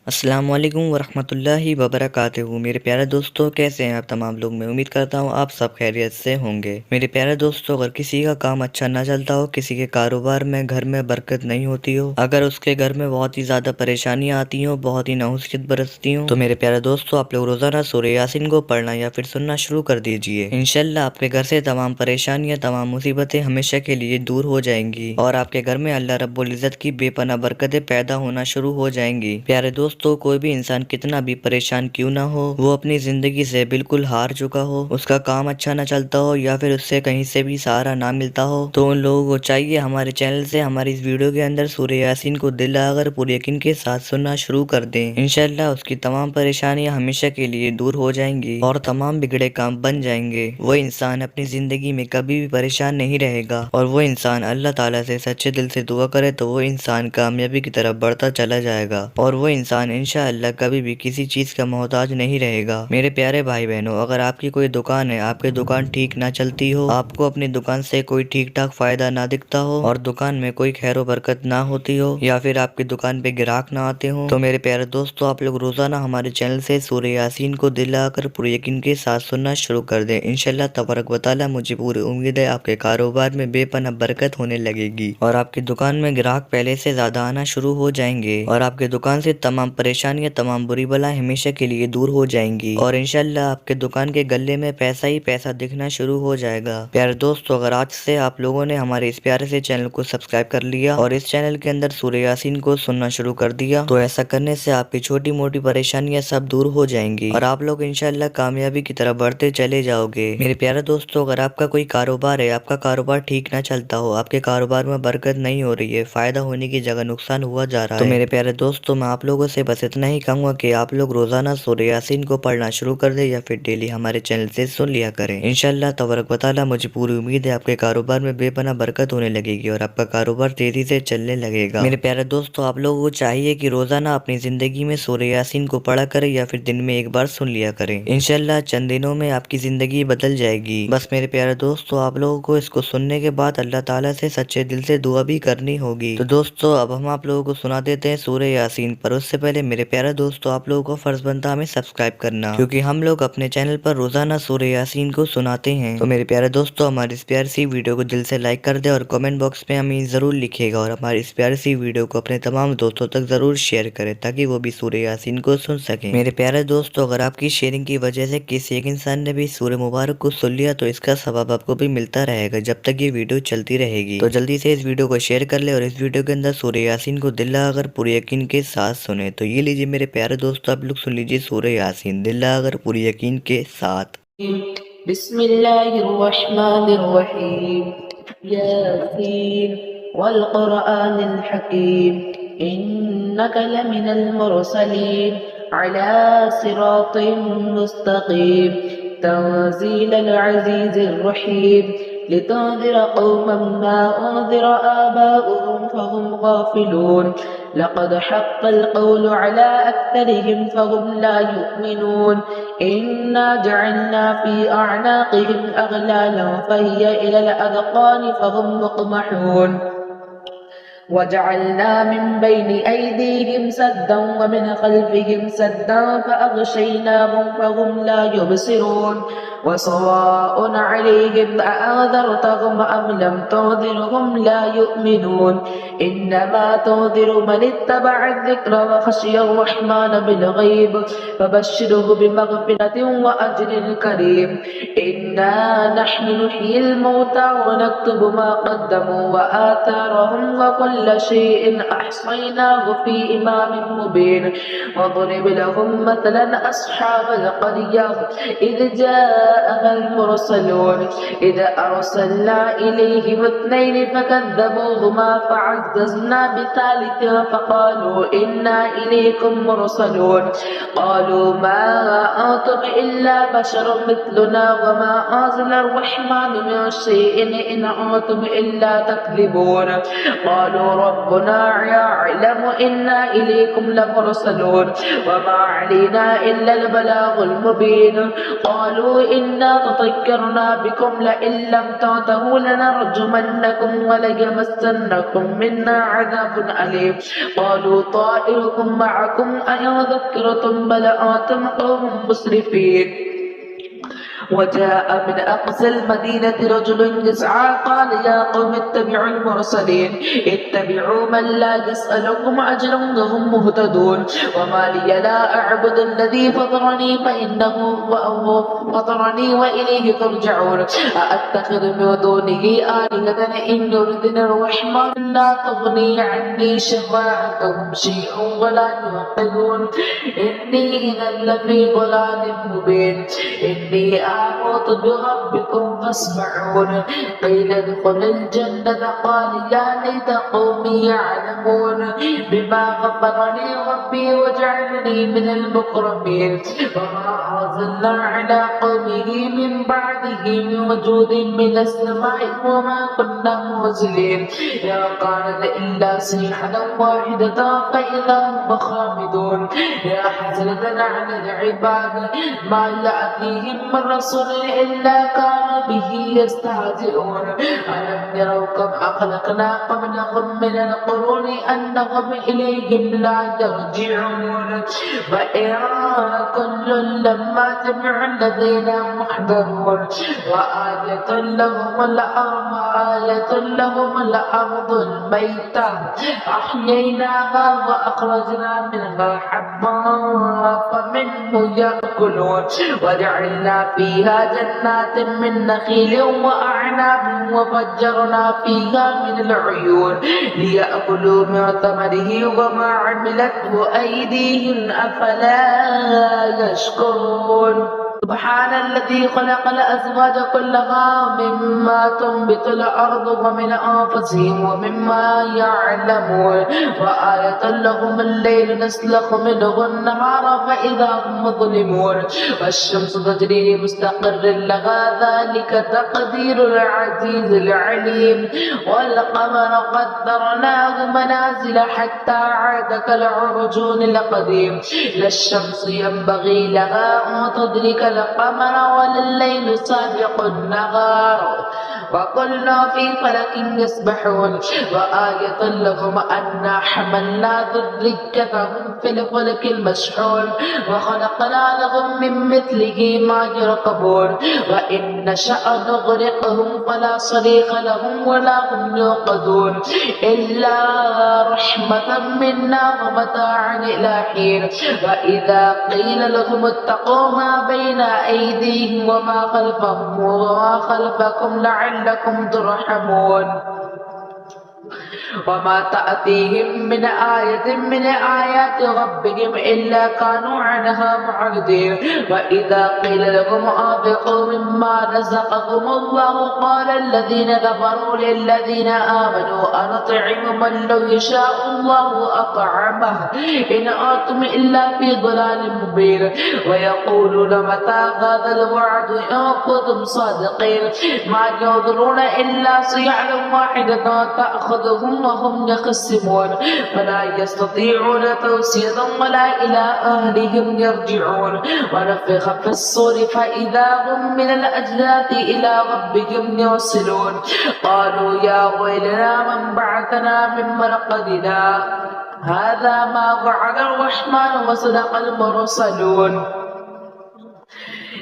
अस्सलामुअलैकुम वरहमतुल्लाहि वबरकातुहू। मेरे प्यारे दोस्तों, कैसे हैं आप तमाम लोग। मैं उम्मीद करता हूँ आप सब खैरियत से होंगे। मेरे प्यारे दोस्तों, अगर किसी का काम अच्छा ना चलता हो, किसी के कारोबार में घर में बरकत नहीं होती हो, अगर उसके घर में बहुत ही ज़्यादा परेशानियाँ आती हो, बहुत ही नाउसियत बरसती हो, तो मेरे प्यारे दोस्तों आप लोग रोज़ाना सूरह यासीन को पढ़ना या फिर सुनना शुरू कर दीजिए। इंशाल्लाह आपके घर से तमाम परेशानियाँ, तमाम मुसीबतें हमेशा के लिए दूर हो जाएंगी और आपके घर में अल्लाह रब्बुल इज़्ज़त की बेपनाह बरकतें पैदा होना शुरू हो जाएंगी। प्यारे दोस्तों, कोई भी इंसान कितना भी परेशान क्यों ना हो, वो अपनी जिंदगी से बिल्कुल हार चुका हो, उसका काम अच्छा ना चलता हो या फिर उससे कहीं से भी सहारा ना मिलता हो, तो उन लोगों को चाहिए हमारे चैनल से हमारी इस वीडियो के अंदर सूरह यासीन को दिल लगाकर पूरे यकीन के साथ सुनना शुरू कर दें। इंशाल्लाह उसकी तमाम परेशानियां हमेशा के लिए दूर हो जाएंगी और तमाम बिगड़े काम बन जाएंगे। वो इंसान अपनी जिंदगी में कभी भी परेशान नहीं रहेगा और वो इंसान अल्लाह ताला से सच्चे दिल से दुआ करे तो वो इंसान कामयाबी की तरफ बढ़ता चला जाएगा और वो इंसान इंशाअल्लाह कभी भी किसी चीज का मोहताज नहीं रहेगा। मेरे प्यारे भाई बहनों, अगर आपकी कोई दुकान है, आपकी दुकान ठीक ना चलती हो, आपको अपनी दुकान से कोई ठीक ठाक फायदा ना दिखता हो और दुकान में कोई खैरो बरकत ना होती हो या फिर आपकी दुकान पे ग्राहक ना आते हो, तो मेरे प्यारे दोस्तों आप लोग रोजाना हमारे चैनल से सूरह यासीन को दिल लगाकर पूरे यकीन के साथ सुनना शुरू कर दें। इंशाल्लाह तबारक व तआला मुझे पूरी उम्मीद है आपके कारोबार में बेपनाह बरकत होने लगेगी और आपकी दुकान में ग्राहक पहले से ज्यादा आना शुरू हो जाएंगे और आपके दुकान से तमाम परेशानियां, तमाम बुरी बलाएं हमेशा के लिए दूर हो जाएंगी और इंशाल्लाह आपके दुकान के गले में पैसा ही पैसा दिखना शुरू हो जाएगा। प्यारे दोस्तों, अगर आज से आप लोगों ने हमारे इस प्यारे से चैनल को सब्सक्राइब कर लिया और इस चैनल के अंदर सूरह यासीन को सुनना शुरू कर दिया, तो ऐसा करने से आपकी छोटी मोटी परेशानियां सब दूर हो जाएंगी और आप लोग इंशाल्लाह कामयाबी की तरफ बढ़ते चले जाओगे। मेरे प्यारे दोस्तों, अगर आपका कोई कारोबार है, आपका कारोबार ठीक ना चलता हो, आपके कारोबार में बरकत नहीं हो रही है, फायदा होने की जगह नुकसान हुआ जा रहा है, तो मेरे प्यारे दोस्तों मैं आप लोगों से बस इतना ही कहूंगा कि आप लोग रोजाना सूरह यासीन को पढ़ना शुरू कर दे या फिर डेली हमारे चैनल से सुन लिया करें। इंशाल्लाह तबारक व तआला मुझे पूरी उम्मीद है आपके कारोबार में बेपनाह बरकत होने लगेगी और आपका कारोबार तेजी से चलने लगेगा। मेरे प्यारे दोस्तों, आप लोगों को चाहिए कि रोजाना अपनी जिंदगी में सूरह यासीन को पढ़ा करें या फिर दिन में एक बार सुन लिया करें। इंशाल्लाह चंद दिनों में आपकी जिंदगी बदल जाएगी। बस मेरे प्यारे दोस्तों, आप लोगों को इसको सुनने के बाद अल्लाह ताला से सच्चे दिल से दुआ भी करनी होगी। तो दोस्तों अब हम आप लोगों को सुना देते हैं सूरह यासीन, पर उससे पहले मेरे प्यारे दोस्तों आप लोगों को फर्ज बनता हमें सब्सक्राइब करना, क्योंकि हम लोग अपने चैनल पर रोजाना सूरह यासीन को सुनाते हैं। तो मेरे प्यारे दोस्तों हमारी इस प्यारी सी वीडियो को दिल से लाइक कर दे और कमेंट बॉक्स में हमें जरूर लिखिएगा और हमारी इस प्यारी सी वीडियो को अपने तमाम दोस्तों तक जरूर शेयर करें ताकि वो भी सूरह यासीन को सुन सके। मेरे प्यारे दोस्तों, अगर आपकी शेयरिंग की वजह से किसी एक इंसान ने भी सूरह मुबारक को सुन लिया तो इसका सवाब आपको भी मिलता रहेगा जब तक ये वीडियो चलती रहेगी। तो जल्दी से इस वीडियो को शेयर कर ले और इस वीडियो के अंदर सूरह यासीन को दिल लगाकर पूरे यकीन के साथ सुने। तो ये लीजिए मेरे प्यारे दोस्तों, आप लोग सुन लीजिए सूरह यासीन दिल लगाकर पूरे यकीन के साथ। बिस्मिल्लाहिर्रहमानिर्रहीम। यासीन वल क़ुरआनिल हकीम इन्नका लमिनल मुरसलीन अला सिरातिम मुस्तक़ीम तंज़ीलल अज़ीज़िर रहीम लितुन्ज़िर क़ौमन मा उन्ज़िर आबाउहुम फ़हुम गाफ़िलून लक़द हक़्क़ल क़ौलु अला अक्सरिहिम फ़हुम ला युमिनून इन्ना जअलना फ़ी अअनाक़िहिम अग़लालन फ़हिय इलल अज़क़ानि फ़हुम मुक़महून वजअलना मिन बैनि ऐदीहिम सद्दन वमिन ख़ल्फ़िहिम सद्दन फ़अग़शयनाहुम फ़हुम ला युबसिरून वसवाअन अलैहिम अअन्ज़रतहुम अम लम तुन्ज़िरहुम ला युमिनून इन्नमा तुन्ज़िरु मन इत्तबअ अज़्ज़िक्र वख़शिय अर्रहमान बिलग़ैब फ़बश्शिरहु बिमग़फ़िरतिन वअज्रिन करीम इन्ना नहनु नुह्यिल मौता वनक्तुबु मा क़द्दमू वआथारहुम वकुल्ल शैइन अहसैनाहु फ़ी इमामिन मुबीन वضرب لهم مثلا أصحاب القرية إذ جاءها المرسلون إذ أرسلنا إليهم اثنين فكذبوهما فعززنا بثالث فقالوا إنا إليكم مرسلون قالوا ما أنتم إلا بشر مثلنا وما أنزل الرحمن من شيء إن أنتم إلا تكذبون قالوا قالوا ربنا يعلم إنا إليكم لمرسلون وما علينا إلا البلاغ المبين قالوا إنا تطيرنا بكم لئن لم تنتهوا لنرجمنكم وليمسنكم منا عذاب أليم قالوا طائركم معكم أئن ذكرتم بل أنتم قوم مسرفين وجاء من أقصى المدينة رجل يسعى قال يا قوم اتبعوا المرسلين اتبعوا من لا يسألكم أجرا وهم مهتدون وما لي لا أعبد الذي فطرني فإنه فطرني وإليه ترجعون أأتخذ من دونه آلهة إن يردنا الرحمن لا تغني عني شفاعتهم شيئا ولا ينقذون إني إذا لفي ضلال مبين إني آمنت بربكم فاسمعون قيل ادخل الجنة قال يا ليت قومي يعلمون بما غفر لي ربي وجعلني من المكرمين وما أرسلنا على قومه من بعده من وجود من السماء وما كنا منزلين يا كانت إلا صيحة واحدة فإذا هم خامدون يا حسرة على العباد ما يأتيهم من رسول إلا كانوا به يستهزئون ألم يروا كم أخلقنا قبلهم من القرون أنهم إليهم لا يرجعون وإن كل لما جميع الذين محضرون وآية لهم الأرض الميتة أحييناها وأخرجنا منها حبا فمنه يأكلون وجعلنا فيها جنات من نخيل وأعناب وفجرنا فيها من العيون ليأكلوا من ثمره وما عملته أيديهم أفلا يشكرون سبحان الذي خلق الأزواج كلها مما تنبت الأرض ومن أنفسهم ومما يعلمون وآية لهم الليل نسلخ منه النهار فإذا هم مظلمون والشمس تجري لمستقر لها ذلك تقدير العزيز العليم والقمر قدرناه منازل حتى عاد كالعرجون القديم لا الشمس ينبغي لها أن تدرك القمر ولا الليل سابق النهار وكلنا في فلك يسبحون وآية لهم أنا حملنا ذريتهم في الفلك المشحون وخلقنا لهم من مثله ما يركبون وإن نشأ نغرقهم فلا صريخ لهم ولا هم يوقظون إلا رحمة منا ومتاعا إلى حين وإذا قيل لهم اتقوا ما بين أيديهم وما خلفكم لعلكم ترحمون وما تأتيهم من آية من آيات ربهم إلا كانوا عنها معرضين وإذا قيل لهم أنفقوا مما رزقكم الله قال الذين كفروا للذين آمنوا أنطعم من لو يشاء الله أطعمه إن أنتم إلا في ضلال مبين ويقولون متى هذا الوعد إن كنتم صادقين ما ينظرون إلا صيحة واحدة تأخذهم وهم يخصمون فلا يستطيعون توصية ولا إلى أهلهم يرجعون ونفخ في الصور فإذا هم من الأجداث إلى ربهم يوصلون قالوا يا ويلنا من بعثنا من مرقدنا هذا ما وعد الرحمن وصدق المرسلون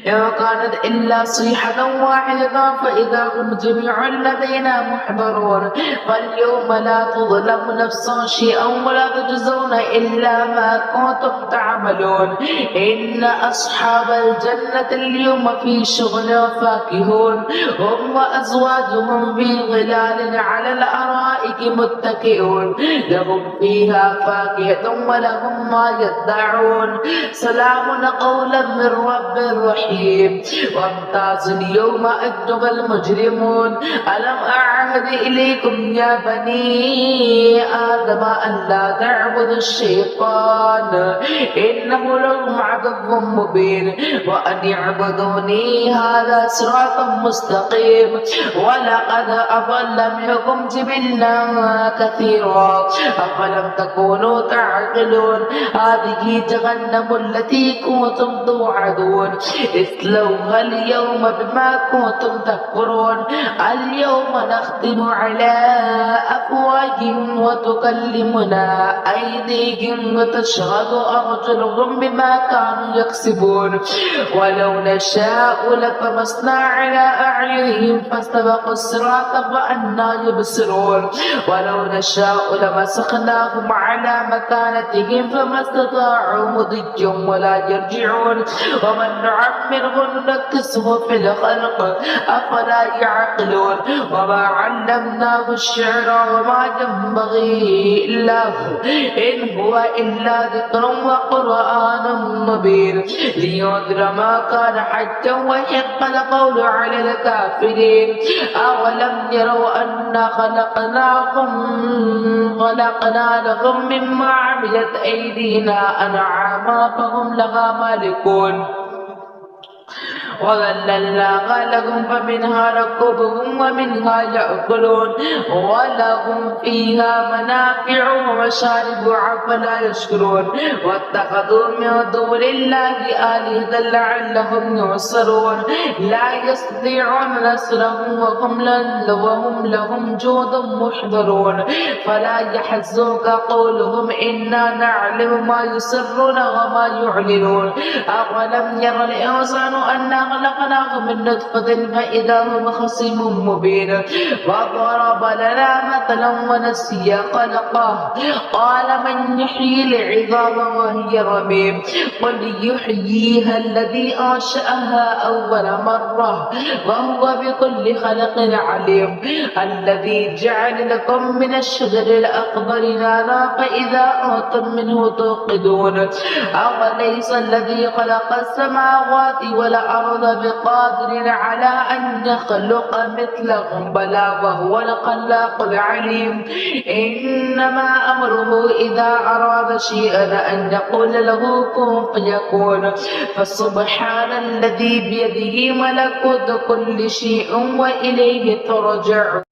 إن كانت إلا صيحة واحدة فإذا هم جميع لدينا محضرون فاليوم لا تظلم نفس شيئا ولا تجزون إلا ما كنتم تعملون إن أصحاب الجنة اليوم في شغل فاكهون هم وأزواجهم في ظلال على الأرائك متكئون لهم فيها فاكهة ولهم ما يدعون سلام قولا من رب رحيم وامتاز اليوم أيها المجرمون ألم أعهد إليكم يا بني آدم أن لا تعبدوا الشيطان إنه لهم عدو مبين وأن اعبدوني هذا صراط مستقيم ولقد أضل منكم جبلا كثيرا أفلم تكونوا تعقلون هذه جهنم التي كنتم توعدون اصلوها اليوم بما كنتم تكفرون اليوم نختم على أفواههم وتكلمنا أيديهم وتشهد أرجلهم بما كانوا يكسبون ولو نشاء لطمسنا على أعينهم فاستبقوا الصراط فأنى يبصرون ولو نشاء لمسخناهم على مكانتهم فما استطاعوا مضيا ولا يرجعون ومن نعمره ننكسه في الخلق أفلا يعقلون وما علمناه الشعر وما ينبغي له إن هو إلا ذكر وقرآن مبين لينذر ما كان حجا ويحق القول على الكافرين أولم يروا أنا خلقنا لهم مما عملت أيدينا أنعاما فهم لها مالكون وذللناها لهم فمنها ركوبهم ومنها يأكلون ولهم فيها منافع ومشارب أفلا يشكرون واتخذوا من دون الله آلهة لعلهم ينصرون لا يستطيعون نصرهم وهم لهم جند محضرون فلا يحزنك قولهم إنا نعلم ما يسرون وما يعلنون أولم ير الإنسان أنا خلقناه من نطفة فإذا هو خصيم مبين وضرب لنا مثلا ونسي خلقه قال من يحيي العظام وهي رميم قل يحييها الذي أنشأها أول مرة وهو بكل خلق عليم الذي جعل لكم من الشجر الأخضر نارا فإذا أنتم منه توقدون أوليس الذي خلق السماوات والأرض بقادر على أن يخلق مثلهم بلى وهو الخلاق العليم إنما أمره إذا أراد شيئا أن يقول له كن فيكون فسبحان الذي بيده ملكوت كل شيء وإليه ترجع